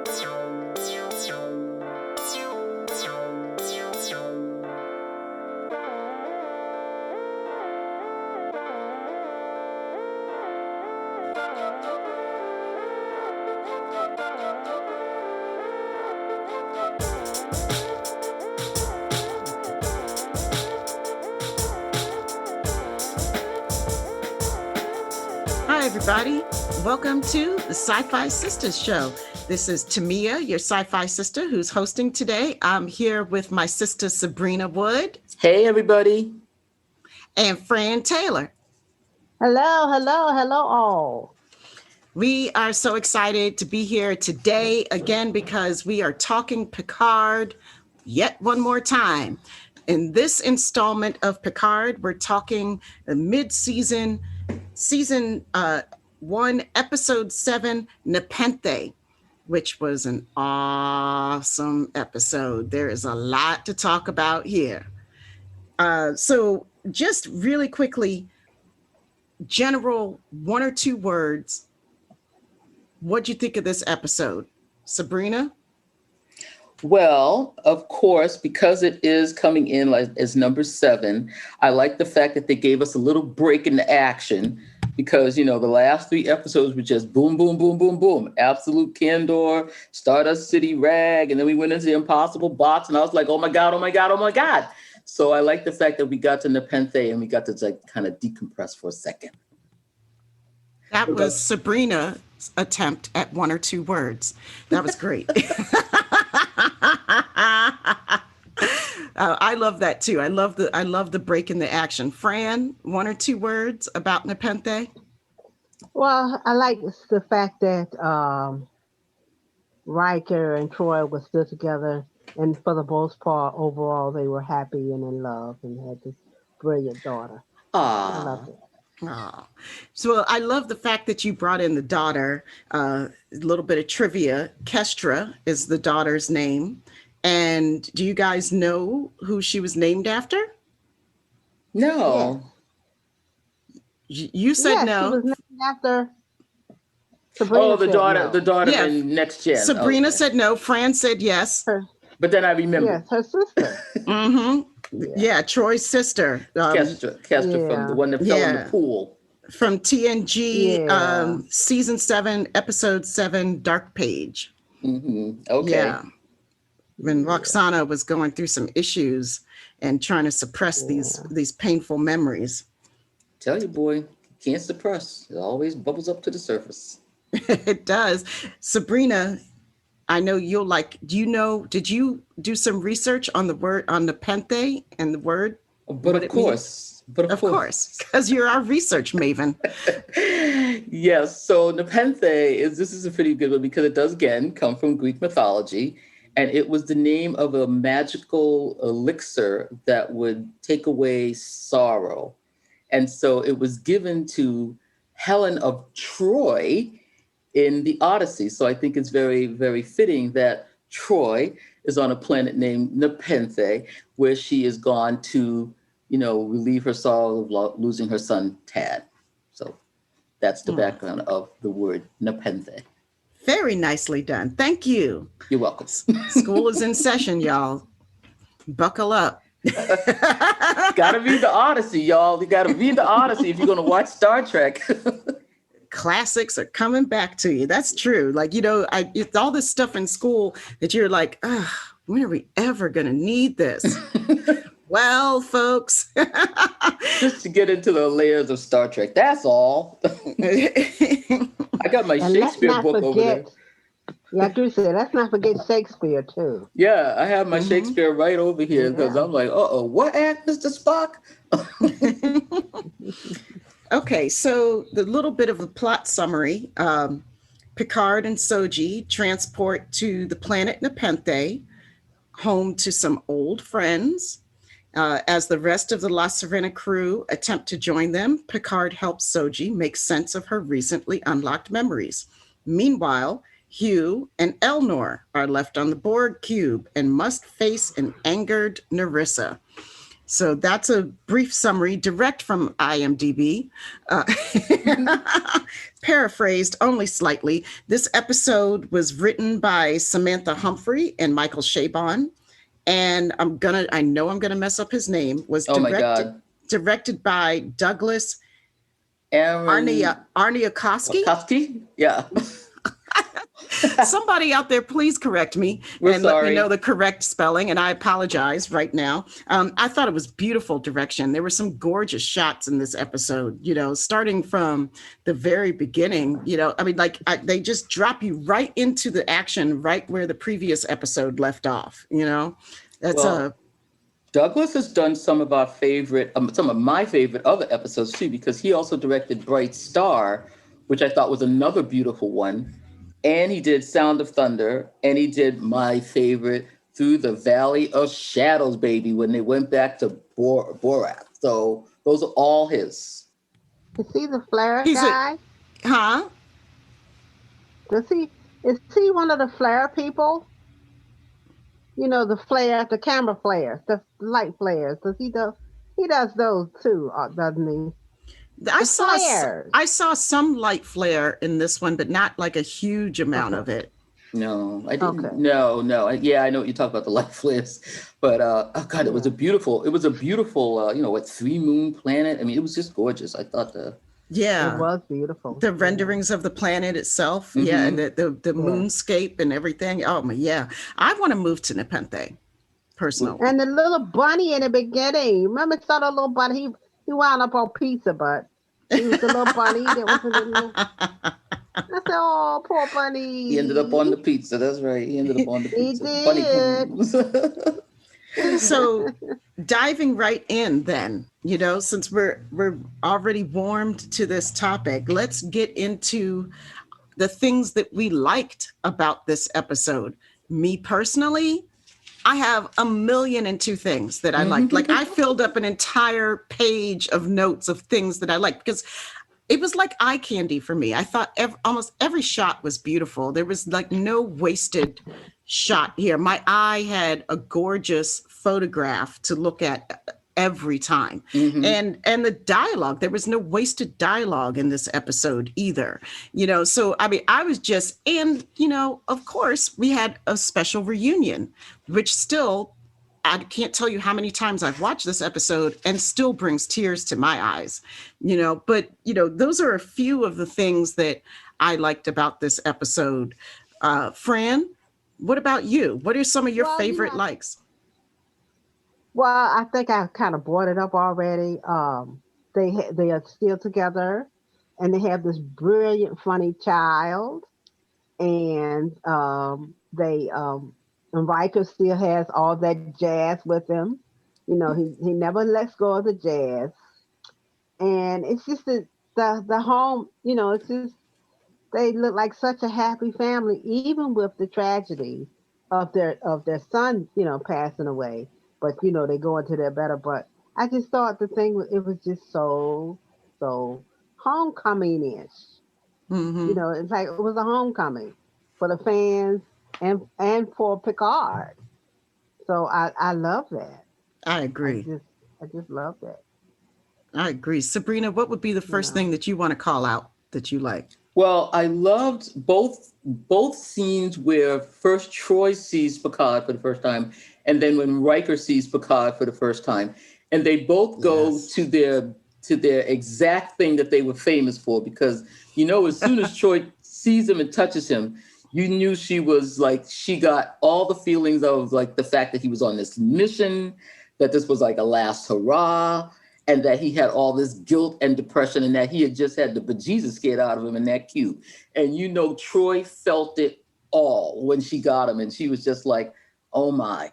Hi, everybody. Welcome to the SyFy Sistas show. This is Tamia, your SyFy sister, who's hosting today. I'm here with my sister, Sabrina Wood. Hey, everybody. And Fran Taylor. Hello, hello, hello all. We are so excited to be here today again because we are talking Picard yet one more time. In this installment of Picard, we're talking the mid-season, season 1, episode 7, Nepenthe, which was an awesome episode. There is a lot to talk about here. So just really quickly, general 1 or 2 words. What'd you think of this episode? Sabrina? Well, of course, because it is coming in as number 7, I like the fact that they gave us a little break in the action because, you know, the last 3 episodes were just boom, boom, boom, boom, boom. Absolute Candor, Stardust City Rag, and then we went into the Impossible Box, and I was like, oh my God, oh my God, oh my God. So I like the fact that we got to Nepenthe and we got to like kind of decompress for a second. That was Sabrina's attempt at 1 or 2 words. That was great. I love that too. I love the break in the action. Fran, 1 or 2 words about Nepenthe? Well, I like the fact that Riker and Troy were still together, and for the most part, overall, they were happy and in love and had this brilliant daughter. I love it. Oh, so I love the fact that you brought in the daughter. A little bit of trivia. Kestra is the daughter's name. And do you guys know who she was named after? No. Yeah. You said no. She was named after Sabrina. The daughter in Next Gen. Sabrina said no. Fran said yes. But then I remember. Yes, her sister. Mm-hmm. Yeah, Troy's sister. Kestra from the one that fell in the pool. From TNG, season 7, episode 7, Dark Page. Mm-hmm. Okay. Yeah. When Roxana was going through some issues and trying to suppress these painful memories. Tell you, boy, can't suppress. It always bubbles up to the surface. It does. Sabrina, I know you'll like, did you do some research on the word, on Nepenthe and the word? But of course, because you're our research maven. Yes. So Nepenthe this is a pretty good one because it does again come from Greek mythology. And it was the name of a magical elixir that would take away sorrow. And so it was given to Helen of Troy in the Odyssey. So I think it's very, very fitting that Troy is on a planet named Nepenthe, where she is gone to, relieve her sorrow of losing her son, Tad. So that's the background of the word Nepenthe. Very nicely done. Thank you. You're welcome. School is in session, y'all. Buckle up. Gotta read the Odyssey, y'all. You gotta read the Odyssey if you're gonna watch Star Trek. Classics are coming back to you. That's true. Like, it's all this stuff in school that you're like, when are we ever gonna need this? Well, folks. Just to get into the layers of Star Trek. That's all. I got my Shakespeare book over there. Yeah, I do say, let's not forget Shakespeare, too. Yeah, I have my Shakespeare right over here because I'm like, what act, Mr. Spock? Okay, so the little bit of a plot summary. Picard and Soji transport to the planet Nepenthe, home to some old friends. As the rest of the La Sirena crew attempt to join them, Picard helps Soji make sense of her recently unlocked memories. Meanwhile, Hugh and Elnor are left on the Borg cube and must face an angered Narissa. So that's a brief summary, direct from IMDb, uh, paraphrased only slightly. This episode was written by Samantha Humphrey and Michael Chabon, and I know I'm gonna mess up his name. Was Oh my God. directed by Douglas Aaron Arniakowski. Koski? Yeah. Somebody out there, please correct me We're and sorry. let me know the correct spelling. And I apologize right now. I thought it was beautiful direction. There were some gorgeous shots in this episode, starting from the very beginning, they just drop you right into the action, right where the previous episode left off, Douglas has done some of my favorite other episodes too, because he also directed Bright Star, which I thought was another beautiful one. And he did Sound of Thunder, and he did my favorite, Through the Valley of Shadows, baby, when they went back to Borat. So those are all his. Is he the flare guy? Huh? Is he one of the flare people? The camera flares, the light flares. He does those too, doesn't he? I saw some light flare in this one, but not like a huge amount of it. No, I didn't. Okay. No. I know what you talk about, the light flares, but God, it was a beautiful, 3-moon planet. I mean, it was just gorgeous. I thought it was beautiful. The renderings of the planet itself, and the moonscape and everything. Oh my, yeah. I want to move to Nepenthe, personally. And the little bunny in the beginning. Remember, saw the little bunny. He wound up on pizza, but he was a little bunny that was in the little. I said, "Oh, poor bunny." He ended up on the pizza. That's right. He ended up on the pizza. He did. So, diving right in, then, since we're already warmed to this topic, let's get into the things that we liked about this episode. Me personally, I have 1,000,002 things that I liked. Like, I filled up an entire page of notes of things that I liked, because it was like eye candy for me. I thought almost every shot was beautiful. There was like no wasted shot here. My eye had a gorgeous photograph to look at every time. And the dialogue, there was no wasted dialogue in this episode either. So I mean, I was just, and of course we had a special reunion, which still, I can't tell you how many times I've watched this episode and still brings tears to my eyes, but those are a few of the things that I liked about this episode. Fran, what about you? What are some of your favorite likes? Well, I think I kind of brought it up already. They are still together, and they have this brilliant, funny child, and and Riker still has all that jazz with him. He never lets go of the jazz, and it's just the home. It's just they look like such a happy family, even with the tragedy of their son, passing away. But they go into their better. But I just thought it was just so homecoming-ish. It's like it was a homecoming for the fans and for Picard. So I love that. I agree. I just love that. I agree. Sabrina, what would be the first thing that you want to call out that you like? Well, I loved both scenes where first Troy sees Picard for the first time, and then when Riker sees Picard for the first time, and they both go to their exact thing that they were famous for, because as soon as Troy sees him and touches him, you knew she got all the feelings of like the fact that he was on this mission, that this was like a last hurrah, and that he had all this guilt and depression, and that he had just had the bejesus scared out of him in that queue. And Troy felt it all when she got him, and she was just like, oh my,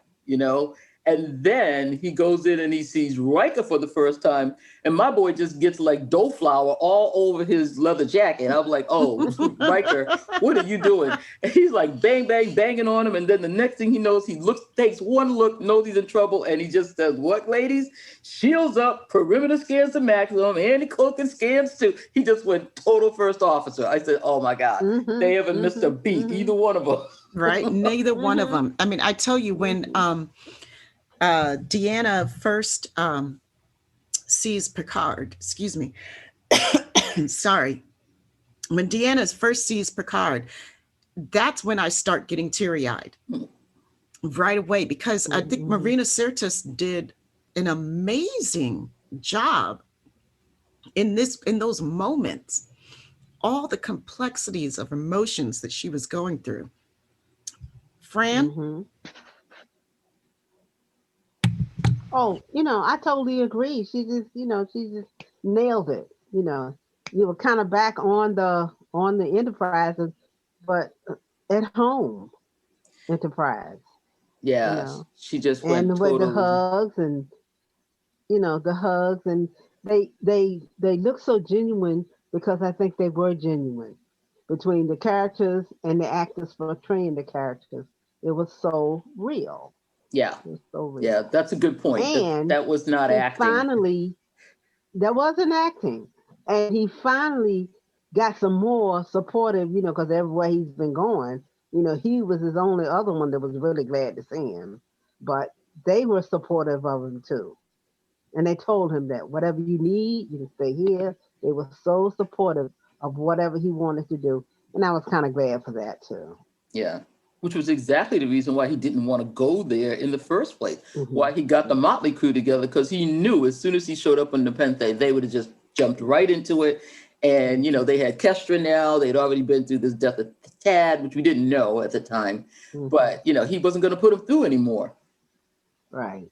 And then he goes in and he sees Riker for the first time, and my boy just gets like dough flour all over his leather jacket. I'm like, oh, Riker, what are you doing? And he's like bang, bang, banging on him. And then the next thing he knows, he takes one look, knows he's in trouble, and he just says, what, ladies? Shields up, perimeter scans to maximum, anti-cloaking scans too. He just went total first officer. I said, oh my God, they haven't missed a beat, either one of them. Right? Neither one of them. I mean, I tell you, when Deanna first sees Picard, excuse me, sorry. When Deanna first sees Picard, that's when I start getting teary-eyed right away, because I think Marina Sirtis did an amazing job in those moments, all the complexities of emotions that she was going through. Fran? Oh, I totally agree. She just nailed it. You were kind of back on the Enterprises, but at home Enterprise. Yeah, she just went And with the totally. hugs and the hugs, and they look so genuine because I think they were genuine between the characters and the actors portraying the characters. It was so real. Yeah. It was so real. Yeah, that's a good point. And that was not acting. Finally, that wasn't acting. And he finally got some more supportive, because everywhere he's been going, he was his only other one that was really glad to see him. But they were supportive of him too. And they told him that whatever you need, you can stay here. They were so supportive of whatever he wanted to do. And I was kind of glad for that too. Yeah. Which was exactly the reason why he didn't want to go there in the first place. Why he got the Motley Crew together, because he knew as soon as he showed up on Nepenthe, they would have just jumped right into it. And, they had Kestra now. They'd already been through this death of Tad, which we didn't know at the time. But, he wasn't going to put him through anymore. Right.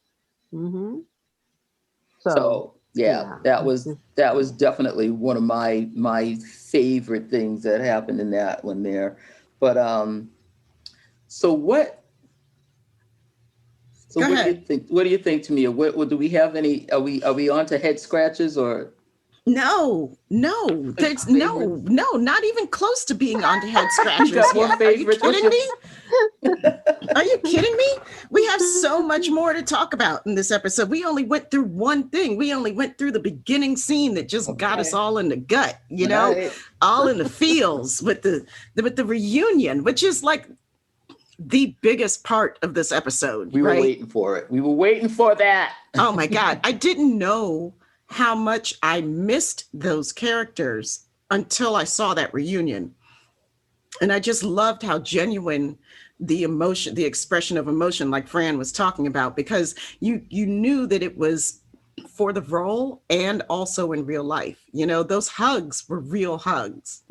So that was definitely one of my favorite things that happened in that one there. But so what do you think? What do you think, Tamia? What do we have any? Are we on to head scratches or? No, there's no, not even close to being on to head scratchers. Are you kidding me? Are you kidding me? We have so much more to talk about in this episode. We only went through one thing. We only went through the beginning scene that just got us all in the gut, Right. all in the feels with the reunion, which is like the biggest part of this episode. We were waiting for it. We were waiting for that. Oh my God. I didn't know how much I missed those characters until I saw that reunion. And I just loved how genuine the emotion, the expression of emotion, like Fran was talking about, because you knew that it was for the role and also in real life. Those hugs were real hugs,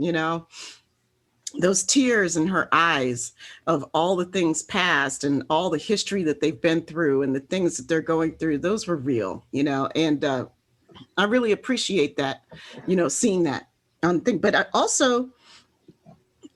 those tears in her eyes of all the things past and all the history that they've been through and the things that they're going through, those were real, and I really appreciate that, seeing that thing. But I also,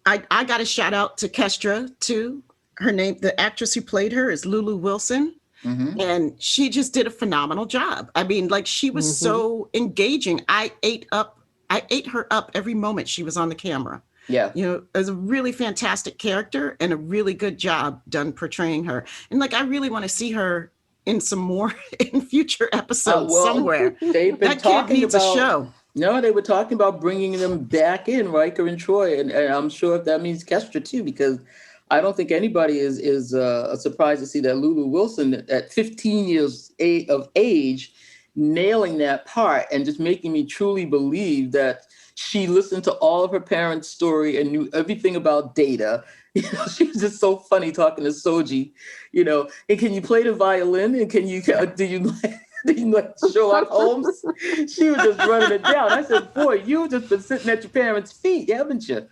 I got a shout out to Kestra too. Her name, the actress who played her, is Lulu Wilson. And she just did a phenomenal job. I mean, like, she was so engaging. I ate her up every moment she was on the camera. Yeah. It was a really fantastic character and a really good job done portraying her. And like, I really want to see her in some more in future episodes somewhere. They've been talking about a show. No, they were talking about bringing them back in, Riker and Troy, and I'm sure if that means Kestra too, because I don't think anybody is surprised to see that Lulu Wilson at 15 years of age nailing that part and just making me truly believe that she listened to all of her parents' story and knew everything about Data. She was just so funny talking to Soji, and can you play the violin? And do you like Sherlock Holmes? She was just running it down. I said, boy, you've just been sitting at your parents' feet, haven't you?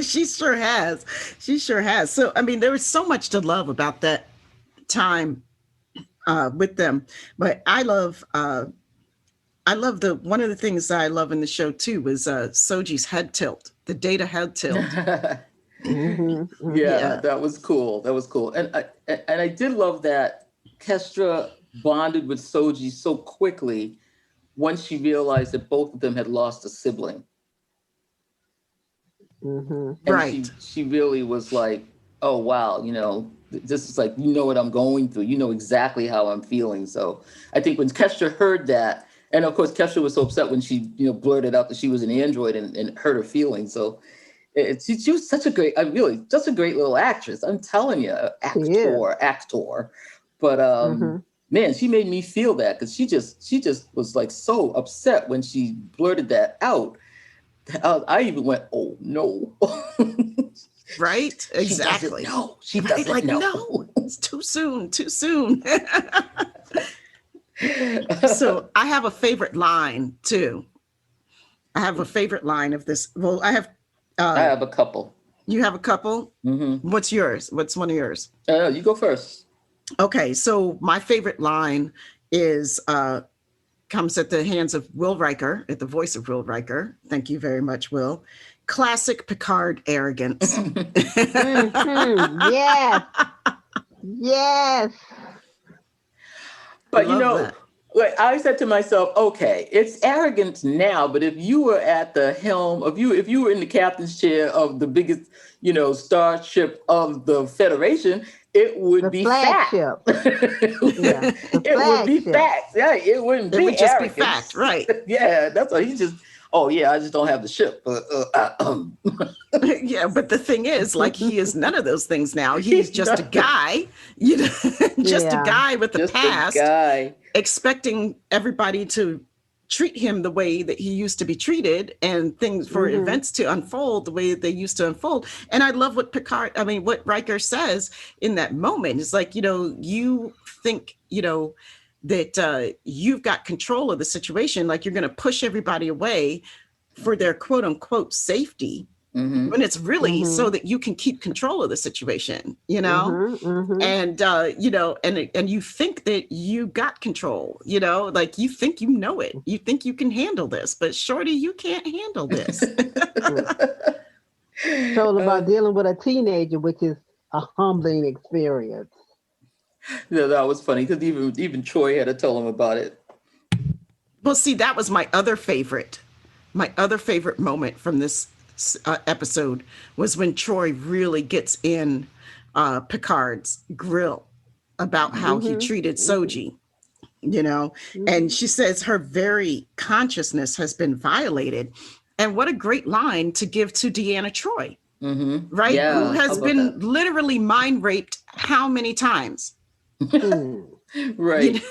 She sure has. So, I mean, there was so much to love about that time with them. But I love one of the things I love in the show too was Soji's head tilt, the Data head tilt. Yeah, that was cool. And I did love that Kestra bonded with Soji so quickly once she realized that both of them had lost a sibling. And Right. She really was like, oh, wow, this is like, what I'm going through. You know exactly how I'm feeling. So I think when Kestra heard that, and of course, Kestra was so upset when she, blurted out that she was an android and hurt her feelings. So she was such a great little actress. I'm telling you, actor. But Mm-hmm. man, she made me feel that because she just was like so upset when she blurted that out. I even went, oh no. Right? She doesn't Exactly. know. She Right? doesn't Like, know. no, it's too soon, too soon. So I have a favorite line too. I have a favorite line of this. Well, I have, I have a couple. you have a couple. Mm-hmm. What's yours? What's one of yours? You go first. Okay. So my favorite line is, comes at the hands of Will Riker, at the voice of Will Riker. Thank you very much, Will. Classic Picard arrogance. Mm-hmm. Yes. Yes. But Love that. like I said to myself, okay, it's arrogance now, but if you were at the helm of if you were in the captain's chair of the biggest, starship of the Federation, it would The be flagship. fact. Yeah. The It would be flagship. fact. Yeah, it wouldn't It be would just be arrogance. fact, right? Yeah, that's why he's just. Oh yeah, I just don't have the ship. Yeah, but the thing is, like, he is none of those things now. He's just a nothing. guy, just a Yeah. guy with the Just past, a guy. expecting everybody to treat him the way that he used to be treated, and things for Mhm. events to unfold the way they used to unfold. And I love what what Riker says in that moment. It's like, you think, that you've got control of the situation, like you're going to push everybody away for their quote unquote safety, Mm-hmm. when it's really Mhm. so that you can keep control of the situation, Mhm. Mhm. and and you think that you got control, like you think it, you think you can handle this, but shorty, you can't handle this. Told about dealing with a teenager, which is a humbling experience. Yeah, that was funny because even Troy had to tell him about it. Well, see, that was my other favorite moment from this episode was when Troy really gets in Picard's grill about how he Mhm. treated Mhm. Soji, and she says her very consciousness has been violated. And what a great line to give to Deanna Troy, Mm-hmm. right? Who Yeah, how has about been that? literally mind raped how many times? Hmm. Right.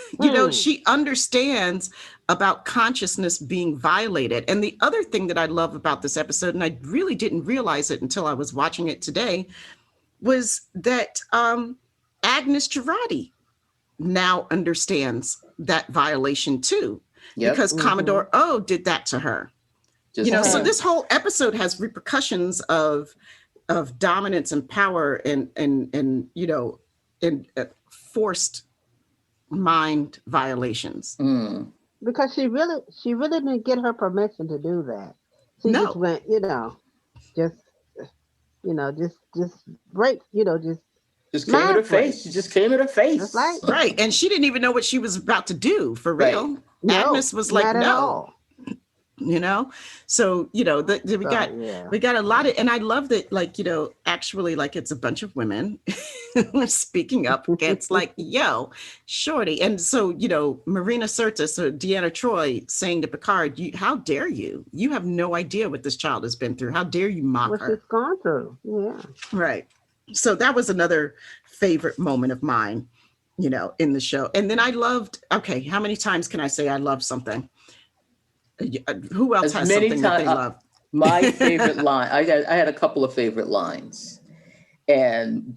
She understands about consciousness being violated. And the other thing that I love about this episode, and I really didn't realize it until I was watching it today, was that Agnes Girardi now understands that violation too, Yep. because Mhm. Commodore O did that to her. Just So Hey. this whole episode has repercussions of dominance and power and forced mind violations. Because she really didn't get her permission to do that. She just No, went, just just break, just came at her mind break. face. She just came at her That's right. face. right. And she didn't even know what she was about to do, for Right. real. No, Agnes was like, not at no, all. So, we So got yeah. we got a lot of, and I love that, like, actually, like, it's a bunch of women who are speaking up against, like, yo, shorty. And so, Marina Sirtis or Deanna Troy saying to Picard, how dare you? You have no idea what this child has been through. How dare you mock What her? she's gone through. Yeah. Right. So that was another favorite moment of mine, in the show. And then I loved, okay, how many times can I say I love something? Who else As has many something that they times. love? My favorite line. I had a couple of favorite lines, and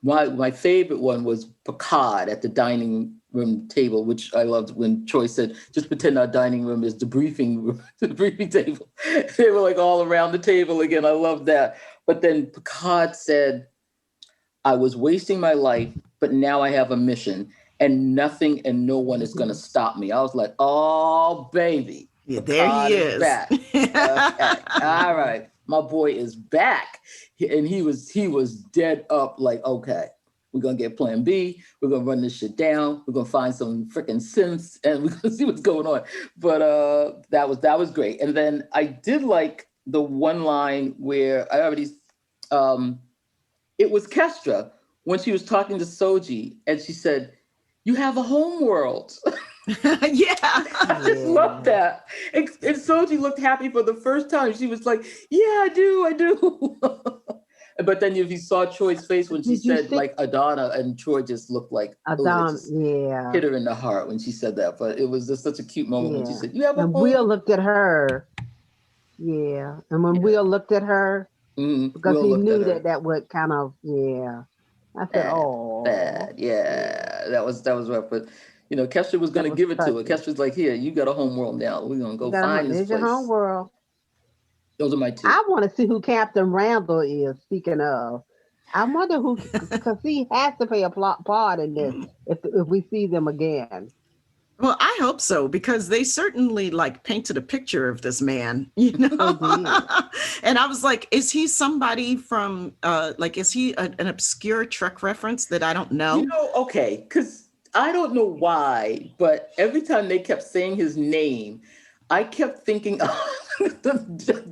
my favorite one was Picard at the dining room table, which I loved when Troy said, "Just pretend our dining room is the briefing room, the briefing table." They were like all around the table again. I loved that. But then Picard said, "I was wasting my life, but now I have a mission, and nothing and no one is going to stop me." I was like, "Oh, baby." Yeah, there he Picard is. back. Okay. All right. My boy is back. And he was dead up like, okay, we're gonna get plan B, we're gonna run this shit down, we're gonna find some freaking synths and we're gonna see what's going on. But that was great. And then I did like the one line where I already it was Kestra when she was talking to Soji and she said, "You have a home world." Yeah. I just love that. And Soji looked happy for the first time. She was like, "Yeah, I do." But then if you saw Troy's face when she Did you said see like Adana, and Troy just looked like, oh, it Adam? just Yeah, hit her in the heart when she said that. But it was just such a cute moment when she yeah. said, "You have a And Will home." looked at her. Yeah, and when Yeah. Will looked at her, because Will he looked at knew her. that would kind of, yeah. I said, Bad, oh, bad. yeah, Yeah, that was rough. But Kesha was that gonna was give it to her. touching. Kesha's like, here, you got a home world now. We're gonna You go got find this there's your home place. world. Those are my two. I want to see who Captain Randall is. Speaking of, I wonder who, because he has to play a part in this if we see them again. Well, I hope so, because they certainly like painted a picture of this man, They did. And I was like, is he somebody from like, is he an obscure Trek reference that I don't know? Okay, because I don't know why, but every time they kept saying his name, I kept thinking,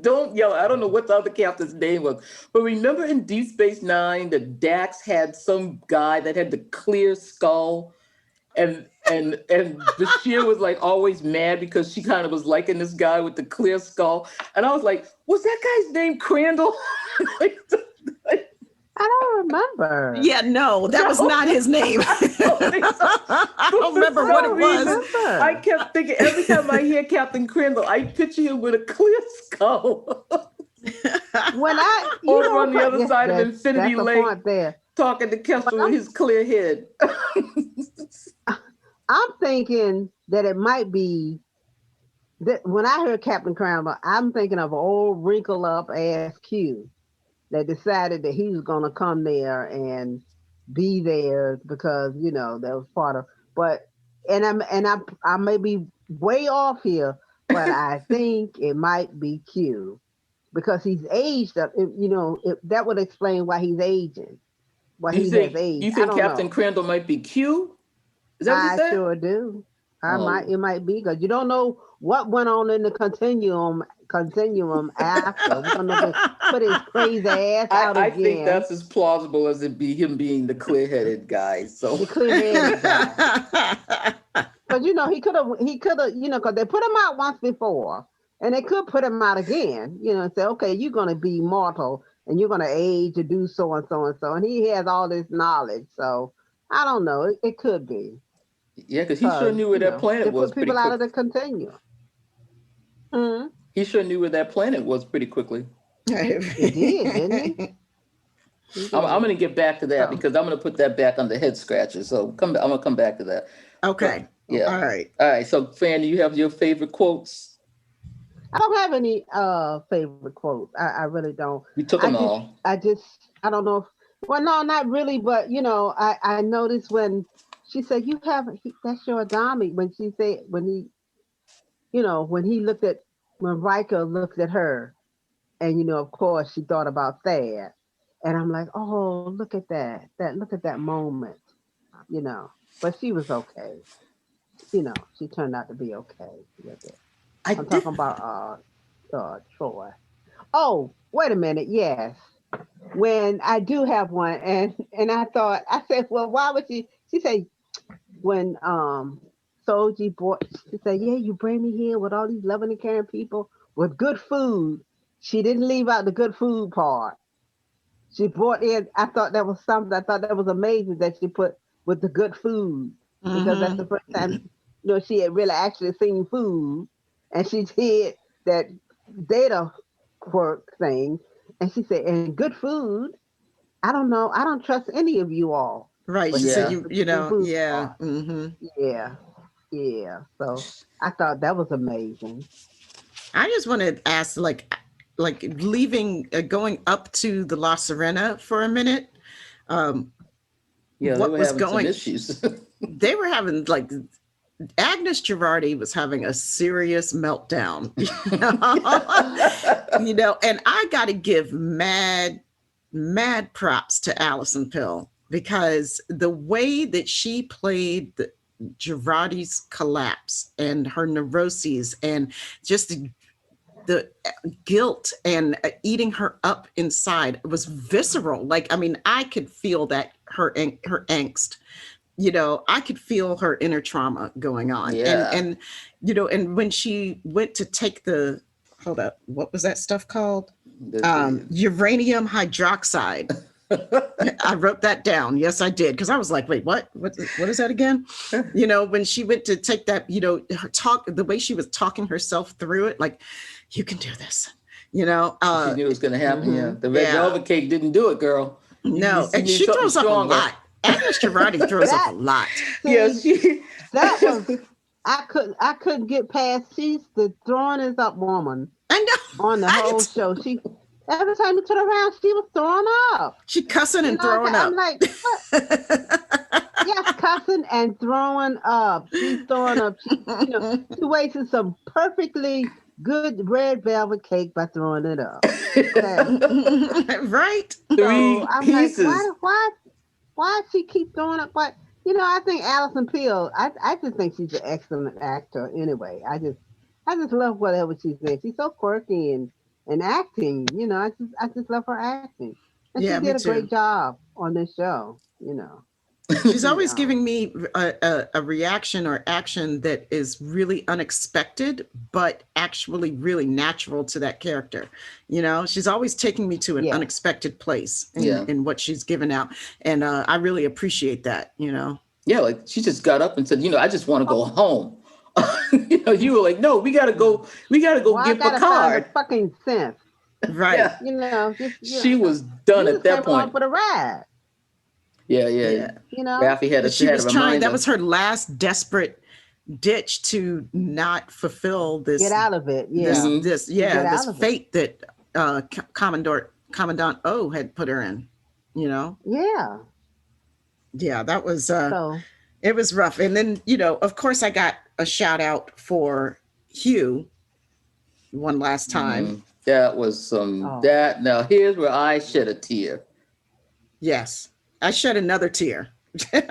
don't yell. I don't know what the other captain's name was, but remember in Deep Space Nine that Dax had some guy that had the clear skull, and Bashir was like always mad because she kind of was liking this guy with the clear skull, and I was like, was that guy's name Crandall? I don't remember. Yeah, no, that was not his name. I don't remember what it was. I kept thinking every time I hear Captain Crandall, I picture him with a clear skull. When I Over on the other side of Infinity that's Lake, the point there. talking to Kester with his clear head. I'm thinking that it might be that when I heard Captain Crandall, I'm thinking of an old wrinkled up ass Q that decided that he was going to come there and be there because that was part of. But I may be way off here, but I think it might be Q because he's aged up. That would explain why he's aging, why he has aged. You I think don't Captain know. Crandall might be Q? Is that what you I said? sure do. Oh. It might be because you don't know what went on in the continuum after. We're gonna put his crazy ass out I again. think that's as plausible as it be him being the clear-headed guy. So the clear-headed guy. Because he could have, because they put him out once before, and they could put him out again. And say, okay, you're gonna be mortal, and you're gonna age to do so and so and so, and he has all this knowledge. So I don't know. It could be. Yeah, because he sure knew where that planet was. Put people out of the continuum. Mm-hmm. He sure knew where that planet was pretty quickly. He did, didn't he? I'm going to get back to that because I'm going to put that back on the head scratcher. So I'm going to come back to that. Okay. But, yeah. All right. All right. So, Fran, do you have your favorite quotes? I don't have any favorite quotes. I really don't. We took them all. I don't know. Well, no, not really. But I noticed when she said, that's your Adami. When she said, when he looked at, when Riker looked at her, and of course she thought about Thad, and I'm like, oh, look at that, look at that moment, but she was okay, she turned out to be okay with it. I'm talking about Troy. Oh, wait a minute, yes. When I do have one, and I said, well, why would she said, when Soji bought, she said, yeah, you bring me here with all these loving and caring people with good food. She didn't leave out the good food part. She brought in, I thought that was something, I thought that was amazing that she put with the good food. Because that's the first time she had really actually seen food. And she did that data work thing. And she said, and good food, I don't know, I don't trust any of you all. Right. She said, yeah. Mm-hmm. Yeah. So I thought that was amazing. I just want to ask, like leaving, going up to the La Serena for a minute. What was going? Some issues. They were having Agnes Girardi was having a serious meltdown. And I got to give mad props to Alison Pill, because the way that she played Girardi's collapse and her neuroses and just the guilt and eating her up inside was visceral. I could feel that her angst, I could feel her inner trauma going on. Yeah. And when she went to take hold up, what was that stuff called? Uranium hydroxide. I wrote that down. Yes, I did. Because I was like, wait, what? What is that again? You know, when she went to take that, you know, her talk, the way she was talking herself through it, like, you can do this. You know, she knew it was going to happen. Mhm. Yeah, the red velvet cake didn't do it, girl. No, and need she something throws up a stronger. lot. Agnes Girardi throws up a lot. Yes, that was I couldn't get past. She's the throwing up woman I know. on the whole show. She every time you turn around, she was throwing up. She cussing and You know, throwing up. I'm like, what? Yes, cussing and throwing up. She's throwing up. She wasted some perfectly good red velvet cake by throwing it up. Okay. Right? Three I'm pieces. like, why she keep throwing up? But I think Alison Peel. I just think she's an excellent actor. Anyway, I just love whatever she's in. She's so quirky and acting. I just love her acting, and Yeah, she me did a too. great job on this show. She's always giving me a reaction or action that is really unexpected, but actually really natural to that character. She's always taking me to an unexpected place in what she's given out. And I really appreciate that, Yeah, like she just got up and said, I just want to go home. You were like, no, we gotta go get Picard. Fucking sense. Right. Yeah. She was done at that point. For the ride. Yeah. Raffi had she was trying. That her. was her last desperate ditch to not fulfill this. Get out of it. Yeah. This fate that Commandant O had put her in. Yeah. Yeah, that was. It was rough, and then of course, I got a shout out for Hugh. One last time. That was that. Now here's where I shed a tear. Yes. I shed another tear. It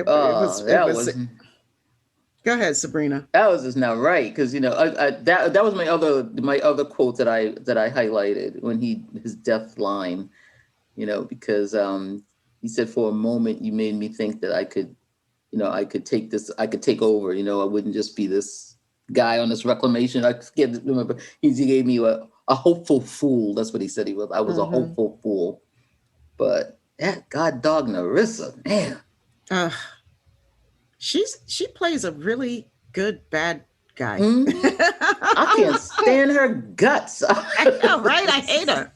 was. Go ahead, Sabrina. That was just not right because that was my other quote that I highlighted when his death line, because he said, for a moment you made me think that I could take over. I wouldn't just be this guy on this reclamation. I can't remember. He gave me a hopeful fool. That's what he said he was. I was a hopeful fool. But that god dog Narissa, man. She plays a really good bad guy. I can't stand her guts. I know, right? I hate her.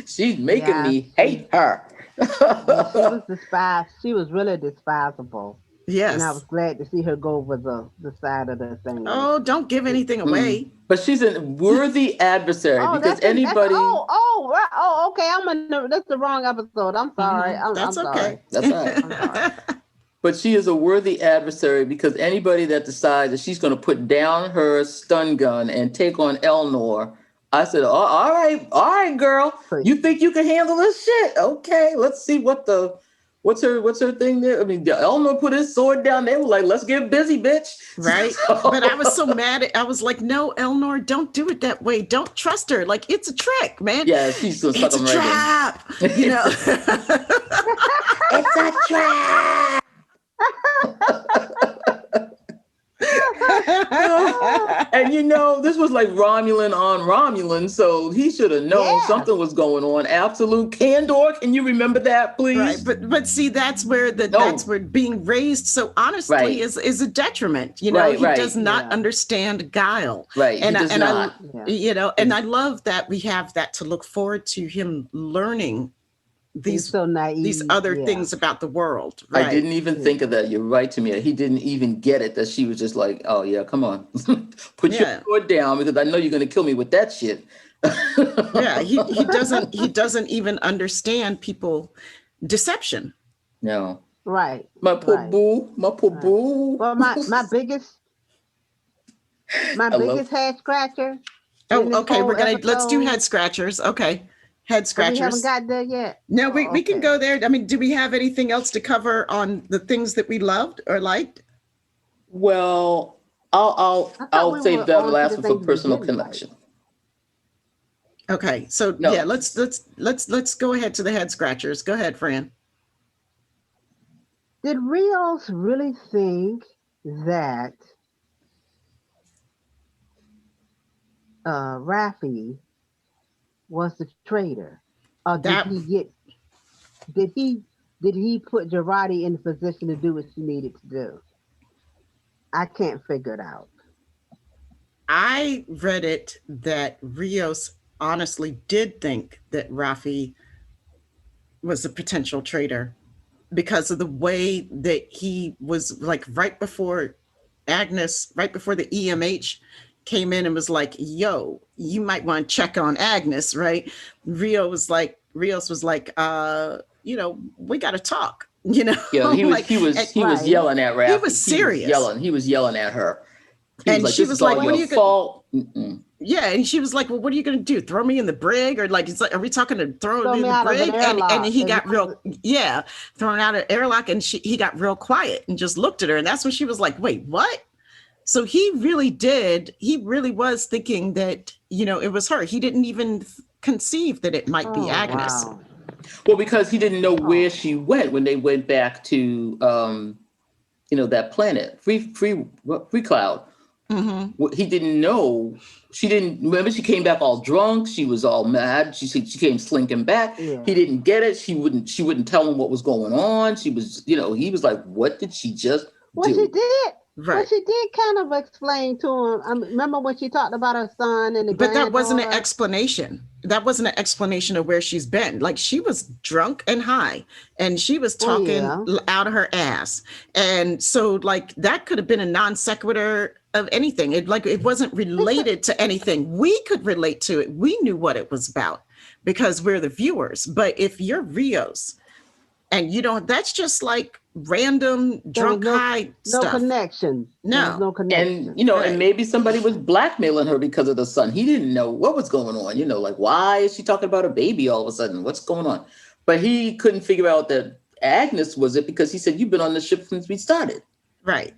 She's making me hate her. She was despised. She was really despisable. Yes. And I was glad to see her go over the side of the thing. Oh, don't give anything away. But she's a worthy adversary because anybody. Okay. That's the wrong episode. I'm sorry. That's I'm okay. Sorry. That's all right. I'm sorry. But she is a worthy adversary because anybody that decides that she's going to put down her stun gun and take on Elnor, I said, all right, girl. You think you can handle this shit? Okay, let's see what's her thing there. I mean, Elnor put his sword down. They were like, let's get busy, bitch. Right. But I was so mad. I was like, no, Elnor, don't do it that way. Don't trust her. Like, it's a trick, man. Yeah, she's gonna suck him right in. It's a trap. And this was like Romulan on Romulan, so he should have known something was going on. Absolute candor. Can you remember that, please? Right, but see, that's where that's where being raised so honestly is a detriment. He does not understand guile. Right, and he does not. And I love that we have that to look forward to him learning these other things about the world. Right? I didn't even think of that. You're right, Tamia. He didn't even get it that she was just like, oh yeah, come on, put your sword down because I know you're going to kill me with that shit. He doesn't even understand people deception. No. Right. My poor boo. Well, my biggest head scratcher. Oh, okay. Let's do head scratchers. Okay. Head scratchers. We haven't got there yet. No, we can go there. I mean, do we have anything else to cover on the things that we loved or liked? Well, I'll save that last one for personal connection. Okay, so let's go ahead to the head scratchers. Go ahead, Fran. Did Rios really think that Raffi was the traitor, or That did he did he put Girardi in the position to do what she needed to do? I can't figure it out. I read it that Rios honestly did think that Rafi was a potential traitor because of the way that he was like right before Agnes, right before the EMH came in and was like, yo, you might want to check on Agnes, right? Rios was like, we gotta talk, Yeah, like he was Right. yelling at he Ralphie. was serious. He was yelling at her. He was And like, she "This was is all like, what are your you gonna fault." Mm-mm. yeah, and she was like, well, what are you gonna do? Throw me in the brig? Or like, it's like, are we talking to throw Throw it in me the out of an brig? And airlock. he It got was, real, yeah, thrown out of airlock, and he got real quiet and just looked at her. And that's when she was like, wait, what? So he really was thinking that, it was her. He didn't even conceive that it might be oh Agnes. wow. Well, because he didn't know where Oh. she went when they went back to, that planet, free cloud. Mm-hmm. He didn't know. She didn't remember. She came back all drunk. She was all mad. She came slinking back. Yeah. He didn't get it. She wouldn't tell him what was going on. She was, he was like, "What did she just Well, she do?" did. Well, Right. she did kind of explain to him. I remember when she talked about her son and the But that wasn't an granddaughter. explanation. That wasn't an explanation of where she's been. Like she was drunk and high and she was Well, talking yeah. out of her ass. And so like that could have been a non sequitur of anything. It wasn't It's a, related to anything. We could relate to it. We knew what it was about because we're the viewers. But if you're Rios and you don't, that's just like random there was drunk high no stuff. connection. There was No. no And connection. and Right. maybe somebody was blackmailing her because of the son. He didn't know what was going on. Like, why is she talking about a baby all of a sudden? What's going on? But he couldn't figure out that Agnes was it because he said, "You've been on the ship since we started." Right.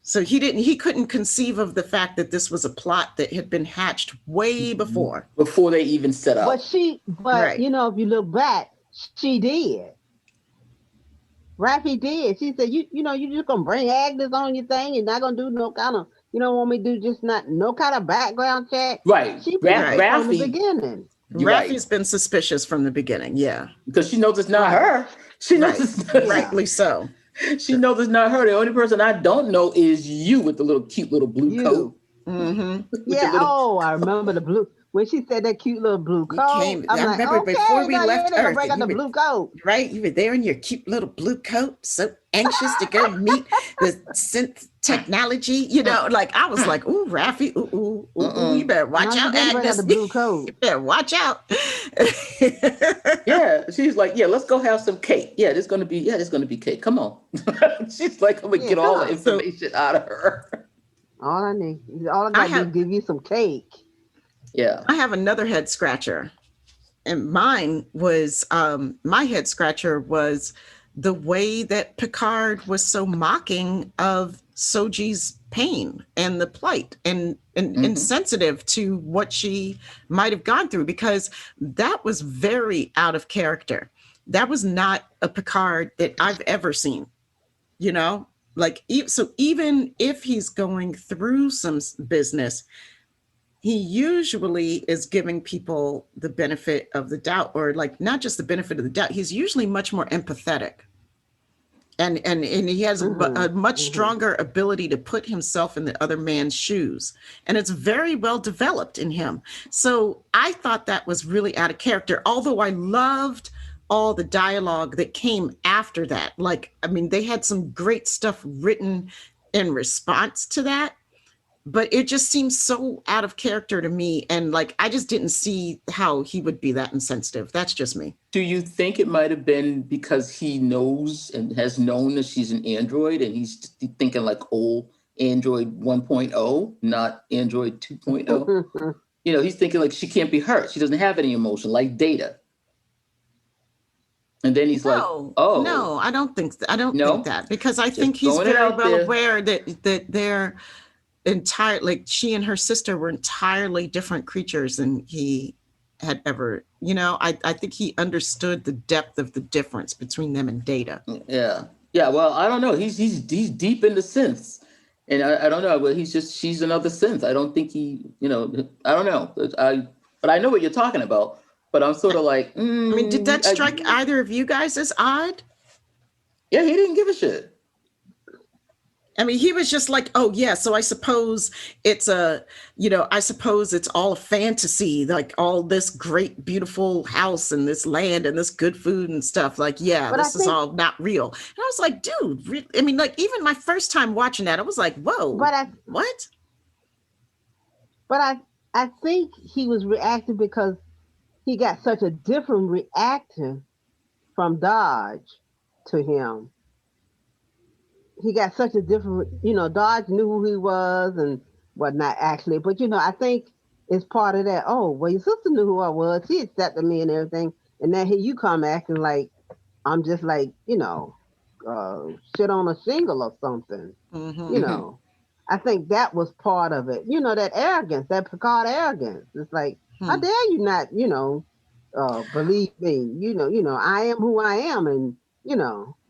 So he couldn't conceive of the fact that this was a plot that had been hatched way before. Before they even set But out. Right. if you look back, she did. Raffy did. She said, you just gonna bring Agnes on your thing. You're not gonna do no kind of, you don't want me to do just not no kind of background check. Right. She been Right. from the Raffi, beginning. you're right. Raffi's been suspicious from the beginning. Yeah. Because she knows it's not Right. her. She knows Right. it's Yeah. Rightly so. She knows it's not her. The only person I don't know is you with the little cute little blue coat. You. Mm-hmm. With Yeah. the little, Oh, I remember the blue when she said that cute little blue You coat. came. I'm I like, remember before okay, we now you left ain't gonna Earth, break out and the blue coat. right. You were there in your cute little blue coat, so anxious to go meet the synth technology. Like I was like, "Ooh, Raffi, ooh, you better watch No, you out, didn't break out Agnes. the blue You coat. better watch out." yeah, she's like, "Yeah, let's go have some cake. Yeah, there's gonna be cake. Come on." She's like, "I'm gonna Yeah, get all come the on. information out of her." All I I gotta do is have give you some cake. Yeah. I have another head scratcher, and mine was my head scratcher was the way that Picard was so mocking of Soji's pain and the plight and insensitive to what she might have gone through, because that was very out of character. That was not a Picard that I've ever seen, like so even if he's going through some business, he usually is giving people the benefit of the doubt, or like not just the benefit of the doubt. He's usually much more empathetic, and he has a much stronger ability to put himself in the other man's shoes, and it's very well developed in him. So I thought that was really out of character, although I loved all the dialogue that came after that. Like, I mean, they had some great stuff written in response to that, but it just seems so out of character to me. And like, I just didn't see how he would be that insensitive. That's just me. Do you think it might have been because he knows and has known that she's an android and he's thinking like old Android 1.0, not Android 2.0? He's thinking like she can't be hurt. She doesn't have any emotion like Data. And then he's like, "Oh, no, I don't think I don't no? think that, because I Just think he's throwing it very out well there." aware that they're entire, like she and her sister were entirely different creatures than he had ever, I think he understood the depth of the difference between them and Data. Yeah. Well, I don't know. He's deep into synths, And I don't know, but she's another synth. I don't think he, I don't know. But I know what you're talking about. But I'm sort of like, I mean, did that strike either of you guys as odd? Yeah, he didn't give a shit. I mean, he was just like, oh yeah, so I suppose it's I suppose it's all a fantasy, like all this great, beautiful house and this land and this good food and stuff. Like, yeah, But this is all not real. And I was like, dude, I mean, like even my first time watching that, I was like, whoa, what? But I think he was reacting because he got such a different reaction from Dodge to him. He got such a different, Dodge knew who he was and whatnot, actually. But, I think it's part of that. Oh, well, your sister knew who I was. She accepted me and everything. And then here you come acting like I'm just like, shit on a shingle or something. Mm-hmm. I think that was part of it. That arrogance, that Picard arrogance. It's like, how dare you not, believe me? I am who I am. And,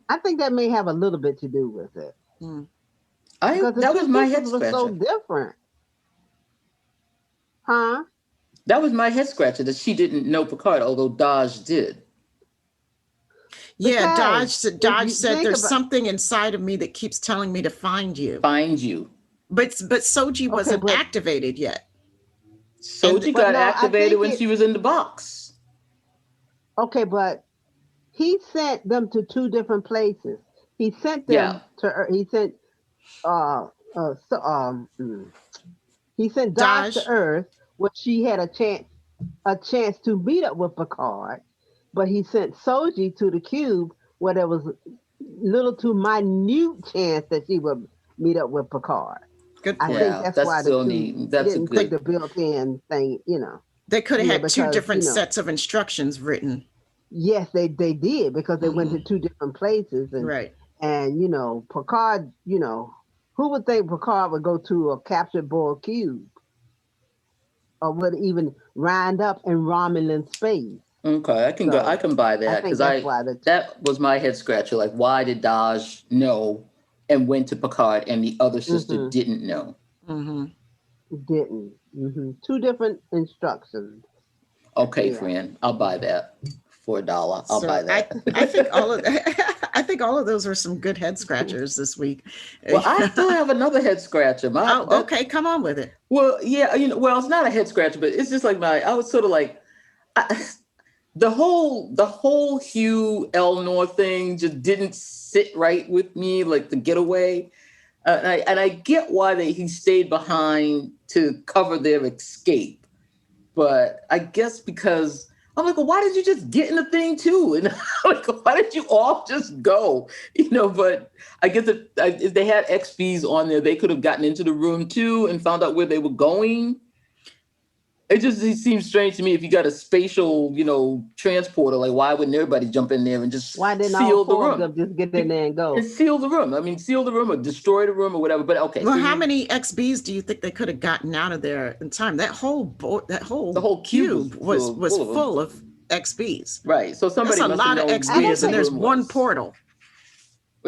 I think that may have a little bit to do with it. That was my head scratcher. So different, huh? That was my head scratcher that she didn't know Picard, although Dodge did. Yeah, Dodge said there's something inside of me that keeps telling me to find you. Find you. But Soji wasn't activated yet. Soji got activated when she was in the box. Okay, but he sent them to two different places. He sent them to. He sent. He sent Dodge to Earth, where she had a chance to meet up with Picard, but he sent Soji to the cube, where there was little to minute chance that she would meet up with Picard. Good point. I think that's why didn't take the built-in thing. They could have had two different sets of instructions written. Yes, they did, because they went to two different places. And, right. And, Picard, who would think Picard would go to a captured Borg cube? Or would even wind up in Romulan space? Okay, I can buy that, because that was my head scratcher. Like, why did Dodge know and went to Picard and the other sister didn't know? Didn't. Two different instructions. Okay, Fran, I'll buy that for $1. I'll buy that. I think all of those are some good head scratchers this week. Well, I still have another head scratcher. Okay, come on with it. Well, yeah, it's not a head scratcher, but it's just like I was sort of like, the whole Hugh Elnor thing just didn't sit right with me, like the getaway. And I get why he stayed behind to cover their escape. But I guess because I'm like, well, why did you just get in the thing too? And I'm like, why did you all just go? But I guess if they had XBs on there, they could have gotten into the room too and found out where they were going. It seems strange to me if you got a spatial, transporter, like why wouldn't everybody jump in there and just seal the room? Them just get in there and go? And seal the room. I mean, seal the room or destroy the room or whatever. But okay. Well, how many XBs do you think they could have gotten out of there in time? The whole cube was full of XBs. Right. So somebody That's a lot of XBs, and there's one portal.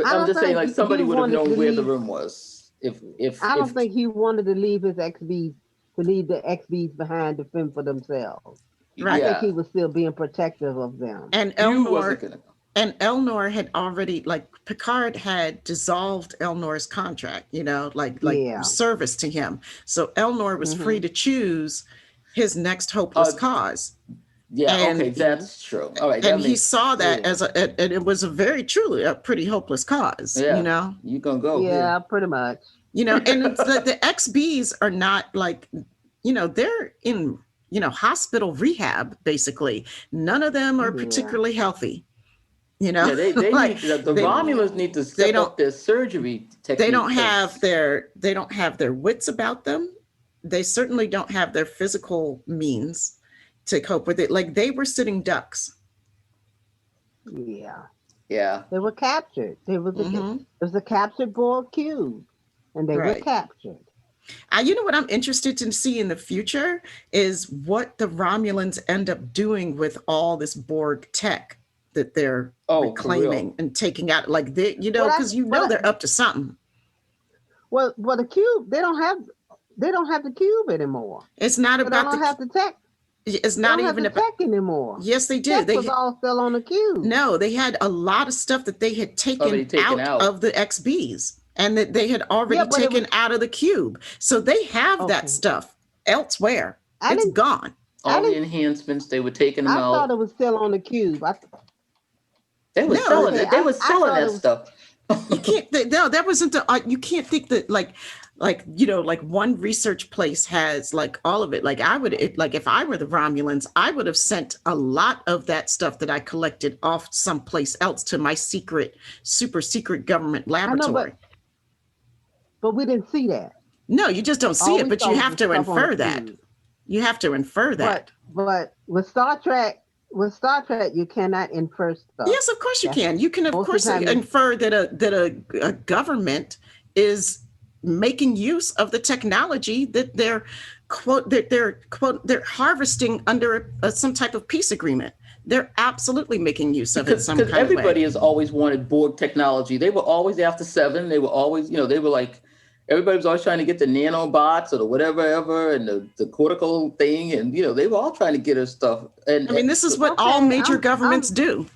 I'm just saying, like somebody would have known where the room was. I don't think he wanted to leave his XBs. To leave the XBs behind to fend for themselves. Right. I think he was still being protective of them. And Elnor had already, Picard had dissolved Elnor's contract, service to him. So Elnor was free to choose his next hopeless cause. Yeah, okay, that's true. All right, and he saw that and it was truly a pretty hopeless cause. Yeah, you gonna go? Yeah, pretty much. And the XBs are not they're in, hospital rehab, basically. None of them are particularly healthy. Yeah, they need the Romulans need to step up their surgery technique. They don't have their wits about them. They certainly don't have their physical means to cope with it. Like they were sitting ducks. Yeah. Yeah. They were captured. It was a captured Borg cube. And they were captured. You know what I'm interested to see in the future is what the Romulans end up doing with all this Borg tech that they're reclaiming and taking out. Like because they're up to something. Well, the cube, they don't have the cube anymore. It's not So they about don't have the tech. it's They not don't have even the about. tech anymore. Yes, they do. Tech was all still on the cube. No, they had a lot of stuff that they had Already taken taken out out. of the XBs and that they had already Yeah, but it taken was out of the cube. So they have that okay. stuff elsewhere. I It's didn't. gone. I All the didn't. enhancements, they were taking them I thought out. it was still on the cube. They were No, selling Okay, it. They were I selling thought that it was. stuff. you can't. No, that wasn't the. You can't think that like like one research place has like all of it. Like I would like if I were the Romulans, I would have sent a lot of that stuff that I collected off someplace else to my super secret government I know, laboratory. but we didn't see that. No, you just don't see All it, we but saw you was have the to stuff on the infer that. cube. You have to infer that. But with Star Trek, you cannot infer stuff. Yes, of course you That's can. You can, of most of course, the time. infer that a government is making use of the technology that they're harvesting under some type of peace agreement. They're absolutely making use of it some Because kind of way. everybody has always wanted Borg technology. They were always after Seven. They were always, they were like, everybody was always trying to get the nanobots or the whatever ever and the cortical thing. And, they were all trying to get her stuff. And I mean, this is what Okay, all major governments do.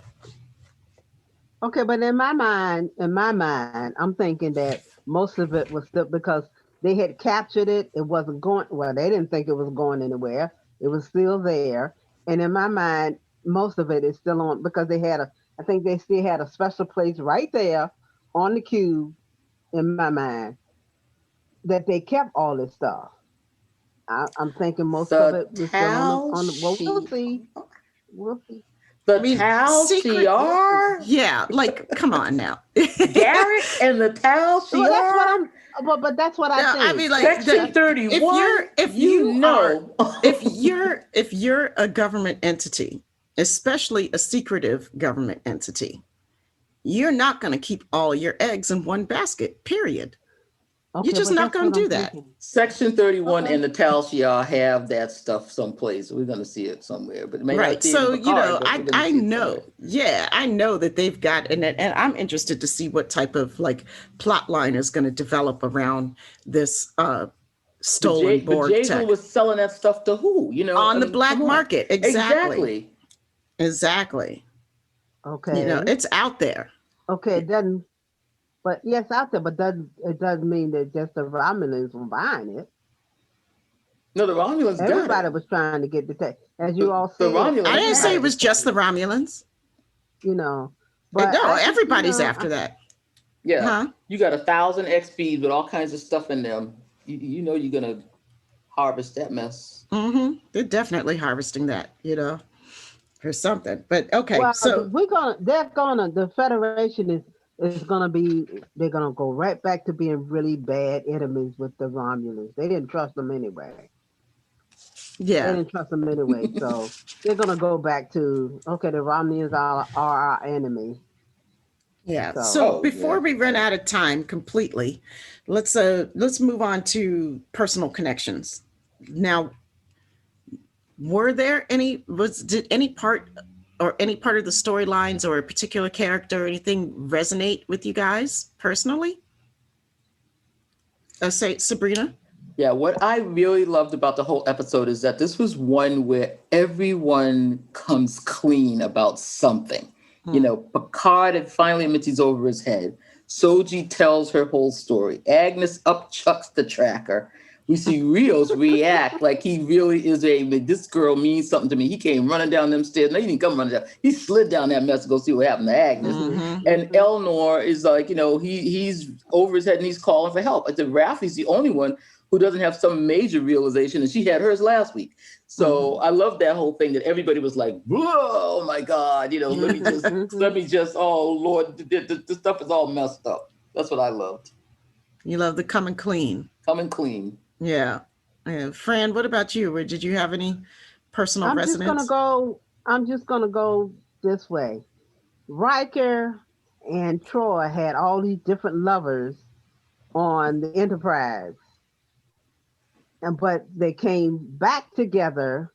Okay, but in my mind, I'm thinking that most of it was still because they had captured it. It wasn't going. Well, they didn't think it was going anywhere. It was still there. And in my mind, most of it is still on because I think they still had a special place right there on the cube in my mind that they kept all this stuff. I'm thinking most of it was still on the well, we'll see. We'll see. The Tal Shiar? Yeah, like, come on now. Garrett and the Tal Shiar? Well, that's what I'm. But that's what I think. I mean, like, Section 31. if you're a government entity, especially a secretive government entity, you're not going to keep all your eggs in one basket. Period. Okay, You're just not going to do that. Section 31 and the Tal Shiar have that stuff someplace. We're going to see it somewhere, but it may Right. not be So, in Picard, I know. Yeah, I know that they've got, and I'm interested to see what type of like plot line is going to develop around this stolen Borg but tech. was selling that stuff to who? On the black market. Exactly. Okay. It's out there. Okay, it doesn't. But yes, out there, but it doesn't mean that just the Romulans were buying it. No, the Romulans. Everybody was trying to get the tech, as you all said. I didn't say it was just the Romulans. But no, everybody's after that. Yeah, huh? You got 1,000 XPs with all kinds of stuff in them. You know you're gonna harvest that mess. Mm-hmm. They're definitely harvesting that, for something. But okay, well, so the Federation is gonna be. They're gonna go right back to being really bad enemies with the Romulans. They didn't trust them anyway. Yeah, they didn't trust them anyway. So they're gonna go back to the Romulans are our enemy. Yeah. So before we run out of time completely, let's move on to personal connections. Now, did any part of the storylines or a particular character or anything resonate with you guys personally? Say Sabrina. Yeah, what I really loved about the whole episode is that this was one where everyone comes clean about something. Picard had finally admits he's over his head. Soji tells her whole story. Agnes upchucks the tracker. We see Rios react like he really is this girl means something to me. He came running down them stairs. No, he didn't come running down. He slid down that mess to go see what happened to Agnes. Mm-hmm. And Elnor is like, he's over his head and he's calling for help. Raffi's the only one who doesn't have some major realization, and she had hers last week. So I love that whole thing that everybody was like, "Whoa, my God!" Let me just. Oh Lord, this stuff is all messed up. That's what I loved. You love the coming clean. Coming clean. Yeah. Fran, what about you? Did you have any personal resonance? I'm just gonna go this way. Riker and Troy had all these different lovers on the Enterprise. But they came back together,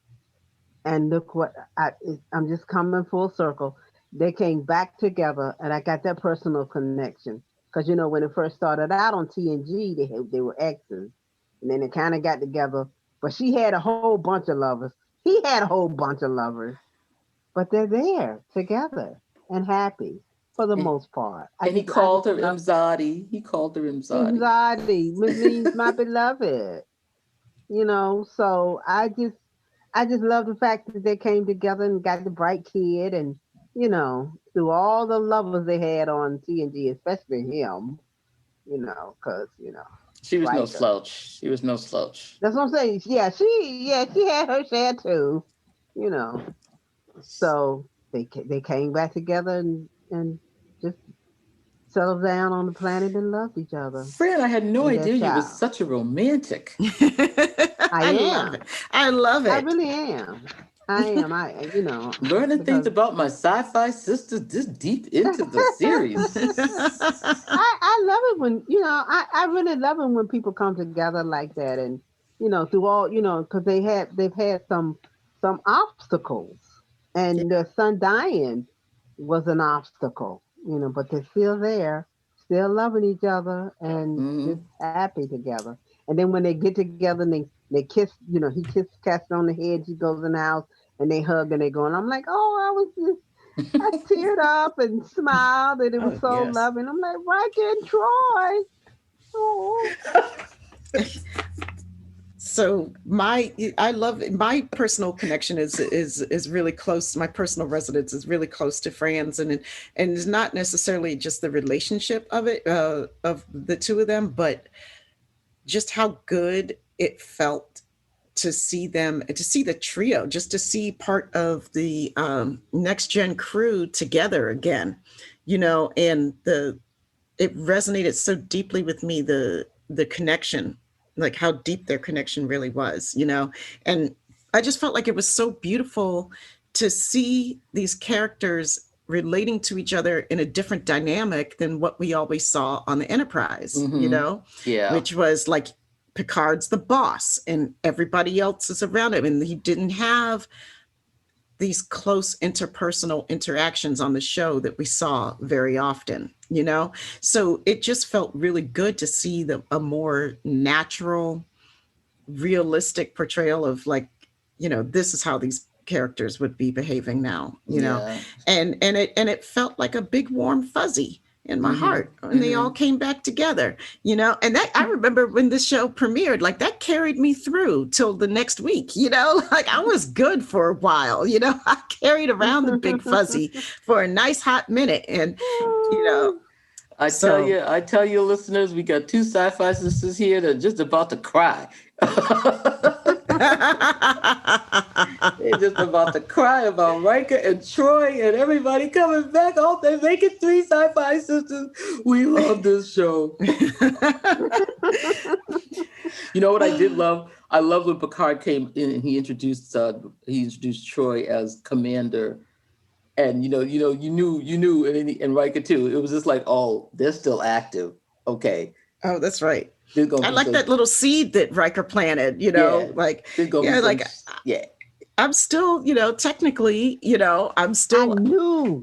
and look what I'm just coming full circle. They came back together, and I got that personal connection. Because when it first started out on TNG, they were exes, and then they kind of got together. But she had a whole bunch of lovers. He had a whole bunch of lovers, but they're there together and happy for the most part. And he called her Imzadi. He called her Imzadi. Imzadi, which means my beloved. So I just love the fact that they came together and got the bright kid, and through all the lovers they had on TNG, especially him, because she was no slouch. She was no slouch. That's what I'm saying. Yeah, she had her share too, So they came back together and just settled down on the planet and loved each other. Fran, I had no idea you were such a romantic. I am. I love it. I really am. I am. Learning things about my SyFy sisters this deep into the series. I love it when, I really love it when people come together like that, and, through all, because they've had some obstacles, and their son dying was an obstacle, but they're still there, still loving each other, and just happy together. And then when they get together and they kiss, he kissed Cassie on the head, she goes in the house, and they hug and they go, and I'm like, oh, I teared up and smiled, and it was so loving. I'm like, Riker and Troy. Oh. So I love it. My personal connection is really close. My personal residence is really close to Fran's, and it's not necessarily just the relationship of it, of the two of them, but just how good it felt to see them, to see the trio, just to see part of the next gen crew together again, and it resonated so deeply with me, the connection, like how deep their connection really was, and I just felt like it was so beautiful to see these characters relating to each other in a different dynamic than what we always saw on the Enterprise, which was like Picard's the boss and everybody else is around him, and he didn't have these close interpersonal interactions on the show that we saw very often, so it just felt really good to see a more natural, realistic portrayal of this is how these characters would be behaving now, and it felt like a big warm fuzzy in my heart when they all came back together, and that I remember when the show premiered, like that carried me through till the next week, like I was good for a while, I carried around the big fuzzy for a nice hot minute, and I tell you listeners, we got two SyFy sisters here that are just about to cry. They're just about to cry about Riker and Troy and everybody coming back. Oh, they make it three SyFy sisters. We love this show. You know what I did love? I love when Picard came in and he introduced Troy as commander. And you knew, and Riker too. It was just like, oh, they're still active. Okay. Oh, that's right. I like that little seed that Riker planted. I'm still, technically, I'm still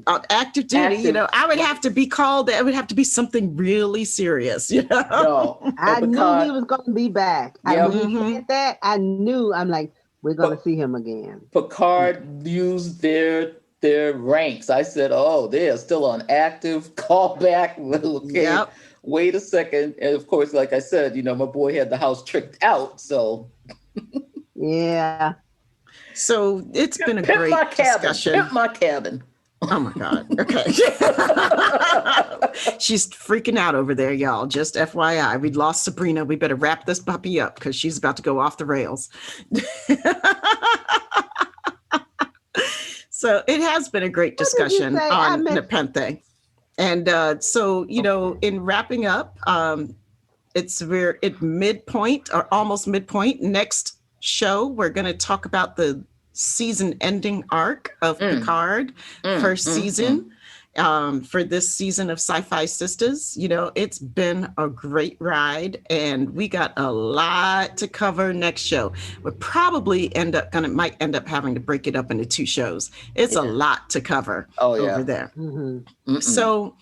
on active duty. I would have to be called. It would have to be something really serious. No, I knew he was going to be back. When he said that, I knew. I'm like, we're going to see him again. Picard used their ranks. I said, oh, they are still on active. Call back. Okay. Yep. Wait a second. And of course, like I said, my boy had the house tricked out. So yeah. So it's been a great discussion. Pimp my cabin. Oh my God. Okay. She's freaking out over there, y'all. Just FYI. We lost Sabrina. We better wrap this puppy up because she's about to go off the rails. So it has been a great discussion on Nepenthe. And so, in wrapping up, we're at midpoint or almost midpoint. Next show, we're going to talk about the season ending arc of Picard, first season. For this season of SyFy Sistas. It's been a great ride, and we got a lot to cover next show. We'll probably might end up having to break it up into two shows. It's a lot to cover over there. So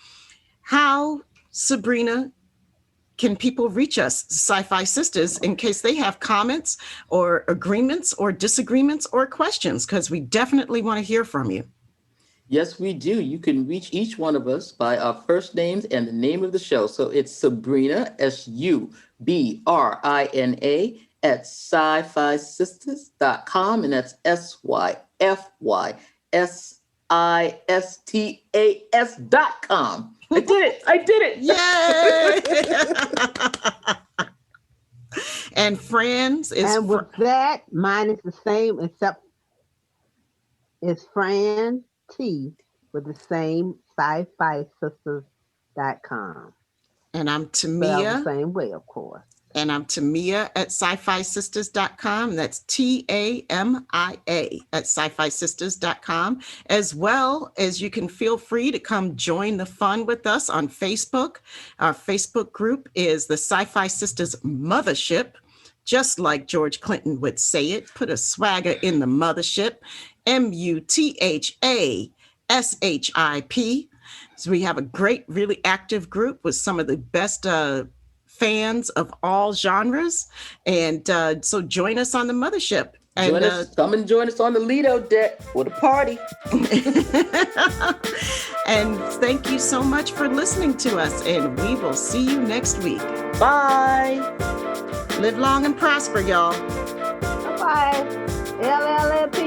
how Sabrina, can people reach us, SyFy Sisters, in case they have comments or agreements or disagreements or questions? Because we definitely want to hear from you. Yes, we do. You can reach each one of us by our first names and the name of the show. So it's Sabrina, SUBRINA, at SyFysistas.com, and that's SyFysistas.com. I did it. Yay! And Fran's is... And with that, mine is the same, except it's Fran T with the same SyFysistas.com. And I'm Spelled Tamia. the same way, of course. And I'm Tamia at SyFysistas.com. That's TAMIA at SyFysistas.com. As well as you can feel free to come join the fun with us on Facebook. Our Facebook group is the SyFy Sisters Mothership, just like George Clinton would say it. Put a swagger in the mothership, MUTHASHIP. So we have a great, really active group with some of the best fans of all genres. And so join us on the mothership. And come and join us on the Lido deck for the party. And thank you so much for listening to us. And we will see you next week. Bye. Live long and prosper, y'all. Bye-bye. LLP.